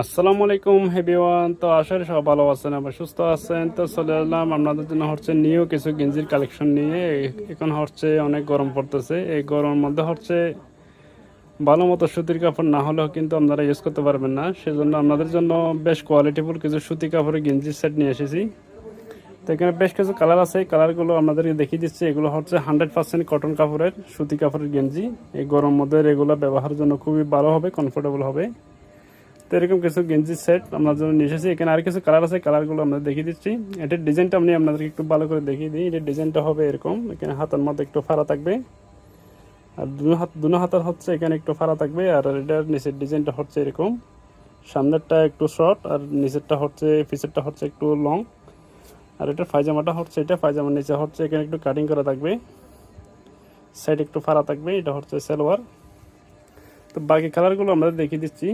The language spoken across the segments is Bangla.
আসসালামু আলাইকুম এভরিওয়ান। তো আশা করি সবাই ভালো আছেন, আবার সুস্থ আছেন। তো চলে এলাম আপনাদের জন্য নিউ কিছু গেঞ্জির কালেকশন নিয়ে। এখন অনেক গরম পড়তেছে। এই গরমের মধ্যে ভালো মতো সুতির কাপড় না হলেও কিন্তু আপনারা ইউজ করতে পারবেন না। সেজন্য আপনাদের জন্য বেশ কোয়ালিটিফুল কিছু সুতি কাপড়ের গেঞ্জির সেট নিয়ে এসেছি। তো এখানে বেশ কিছু কালার আছে, এই কালারগুলো আপনাদেরকে দেখিয়ে দিচ্ছি। এগুলো 100% কটন কাপড়ের সুতি কাপড়ের গেঞ্জি। এই গরম মধ্যে এগুলো ব্যবহারের জন্য খুবই ভালো হবে, কমফোর্টেবল হবে। তো এরকম কিছু গেঞ্জি সেট আপনার জন্য নিয়ে এসেছি। এখানে আর কিছু কালার আছে, কালারগুলো আপনাদের দেখিয়ে দিচ্ছি। এটার ডিজাইনটা আমি আপনাদেরকে একটু ভালো করে দেখিয়ে দিই। এটার ডিজাইনটা হবে এরকম, এখানে হাতের মধ্যে একটু ফাড়া থাকবে, আর দুনো হাতের এখানে একটু ফাড়া থাকবে। আর এটার নিচের ডিজাইনটা এরকম, সামনেরটা একটু শর্ট আর নিচেরটা পিছেরটা একটু লং। আর এটার পায়জামাটা এটা পায়জামার নিচে এখানে একটু কাটিং করা থাকবে, সাইড একটু ফাড়া থাকবে। এটা সালোয়ার। তো বাকি কালারগুলো আমরা দেখিয়ে দিচ্ছি।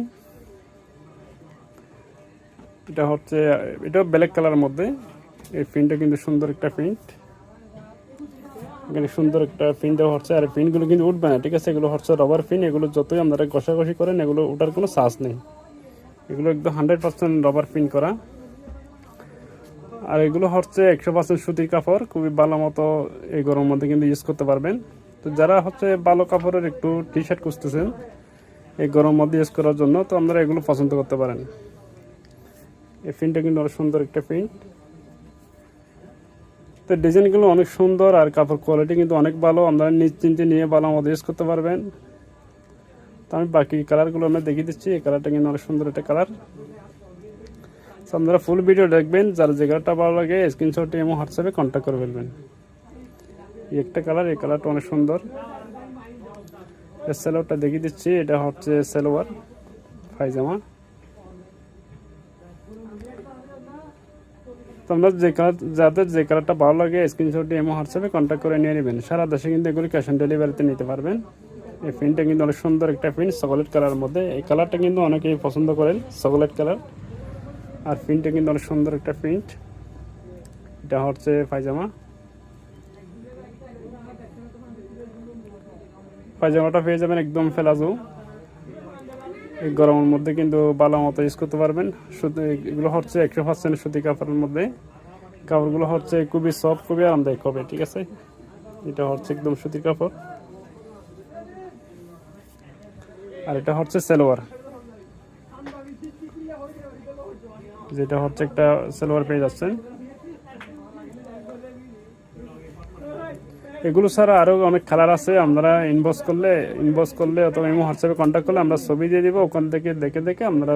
এটা ব্ল্যাক কালারের মধ্যে। এই প্রিন্টটা কিন্তু সুন্দর একটা প্রিন্ট, এখানে সুন্দর একটা প্রিন্ট দেওয়া আর প্রিন্টগুলো কিন্তু উঠবে না, ঠিক আছে। এগুলো রবার প্রিন্ট, এগুলো যতই আপনারা ঘষাঘষি করেন এগুলো উঠার কোনো চান্স নেই। এগুলো একদম 100% রবার প্রিন্ট করা। আর এগুলো 100% সুতির কাপড়, খুবই ভালো মতো এই গরমের মধ্যে কিন্তু ইউজ করতে পারবেন। তো যারা ভালো কাপড়ের একটু টি শার্ট খুঁজতেছেন এই গরমের মধ্যে ইউজ করার জন্য, তো আপনারা এগুলো পছন্দ করতে পারেন। এই প্রিন্টটা কিন্তু অনেক সুন্দর একটা প্রিন্ট। তো ডিজাইনগুলো অনেক সুন্দর আর কাপড় কোয়ালিটি কিন্তু অনেক ভালো, আপনারা নিশ্চিন্তে নিয়ে ভালো মতো ইউজ করতে পারবেন। তো আমি বাকি কালারগুলো আমরা দেখিয়ে দিচ্ছি। এই কালারটা কিন্তু অনেক সুন্দর একটা কালার। তো আপনারা ফুল ভিডিও দেখবেন, যার যে কালারটা ভালো লাগে স্ক্রিনশট এবং হোয়াটসঅ্যাপে কন্ট্যাক্ট করে ফেলবেন। এই একটা কালার, এই কালারটা অনেক সুন্দর। এই সালোয়ারটা দেখিয়ে দিচ্ছি, এটা সালোয়ার পায়জামা। তো আমরা যাদের যে কালারটা ভালো লাগে স্ক্রিনশট দিয়ে হোয়াটসঅ্যাপে কন্ট্যাক্ট করে নিয়ে নেবেন। সারা দেশে কিন্তু এগুলি ক্যাশ অন ডেলিভারিতে নিতে পারবেন। এই প্রিন্টটা কিন্তু অনেক সুন্দর একটা প্রিন্ট, চকোলেট কালারের মধ্যে। এই কালারটা কিন্তু অনেকেই পছন্দ করেন, চকোলেট কালার। আর প্রিন্টটা কিন্তু অনেক সুন্দর একটা প্রিন্ট। এটা পায়জামা। পায়জামাটা পেয়ে যাবেন একদম ফেলাজু। এই গরমের মধ্যে কিন্তু ভালো মতো ইউজ করতে পারবেন। এগুলো 100% সুতি কাপড়ের মধ্যে। কাপড়গুলো খুবই সফট, খুবই আরামদায়ক হবে, ঠিক আছে। এটা একদম সুতির কাপড়। আর এটা সালোয়ার, যেটা একটা সালোয়ার পেয়ে যাচ্ছেন। এগুলো ছাড়া আরো অনেক কালার আছে, আপনারা ইনবক্স করলে অথবা হোয়াটসঅ্যাপে কন্ট্যাক্ট করলে আমরা ছবি দিয়ে দিব, ওখান থেকে দেখে আপনারা